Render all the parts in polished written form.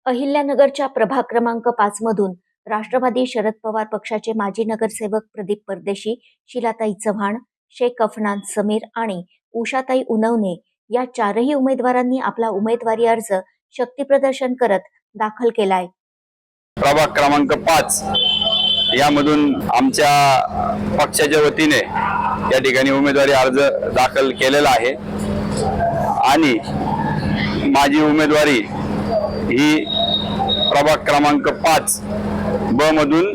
अहिल्यानगरच्या प्रभाग क्रमांक 5 मधून राष्ट्रवादी शरद पवार पक्षाचे माजी नगरसेवक प्रदीप परदेशी, शिलाताई चव्हाण, शेख अफनान समीर आणि उषाताई उनवणे या चारही उमेदवारांनी आपला उमेदवारी अर्ज शक्तीप्रदर्शन करत दाखल केलाय। प्रभाग क्रमांक 5 यामधून आमच्या पक्षाच्या वतीने या ठिकाणी उमेदवारी अर्ज दाखल केलेला आहे आणि माझी उमेदवारी ही प्रभाग क्रमांक 5 ब मधून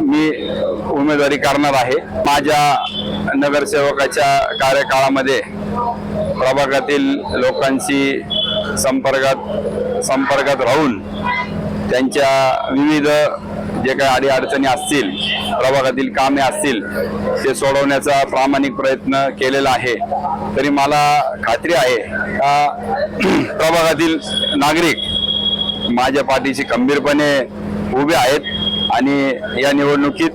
मी उमेदवारी करणार आहे। माझ्या नगरसेवकाच्या कार्यकाळामध्ये प्रभागातील लोकांशी संपर्कात राहून त्यांच्या विविध जे काही अडचणी असतील, प्रभागातील कामे असतील ते सोडवण्याचा प्रामाणिक प्रयत्न केलेला आहे। तरी मला खात्री आहे का प्रभागातील नागरिक माझ्या पाठीशी खंबीरपणे उभे आहेत आणि या निवडणुकीत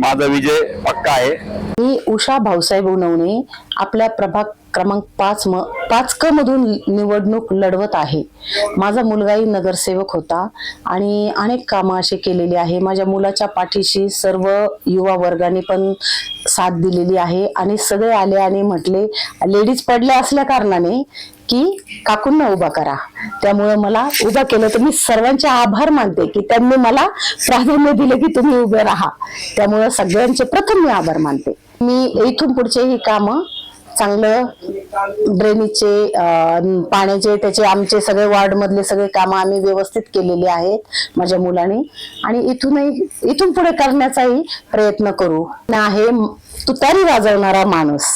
माझा विजय पक्का आहे। मी उषा भाऊसाहेब उनवणे आपल्या प्रभाग क्रमांक 5 क मधून निवडणूक लढवत आहे। माझा मुलगाही नगरसेवक होता आणि अनेक कामं असे केलेली आहे। माझ्या मुलाच्या पाठीशी सर्व युवा वर्गाने पण साथ दिलेली आहे आणि सगळे आले आणि म्हटले, लेडीज पडल्या असल्या कारणाने की काकूंना उभा करा, त्यामुळे मला उभा केलं। तर मी सर्वांचे आभार मानते की त्यांनी मला प्राधान्य दिले की तुम्ही उभे राहा, त्यामुळे सगळ्यांचे प्रथम मी आभार मानते। मी इथून पुढचे ही कामं चांगलं ड्रेनेजचे पाण्याचे त्याचे आमचे सगळे वार्ड मधले सगळे कामं आम्ही व्यवस्थित केलेले आहेत माझ्या मुलाने आणि इथून पुढे करण्याचाही प्रयत्न करू। आहे तुतारी वाजवणारा माणूस।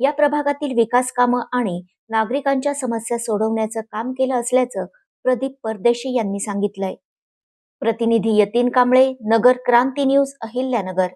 या प्रभागातील विकास कामं आणि नागरिकांच्या समस्या सोडवण्याचं काम केलं असल्याचं प्रदीप परदेशी यांनी सांगितलंय। प्रतिनिधी यतीन कांबळे, नगर क्रांती न्यूज, अहिल्यानगर।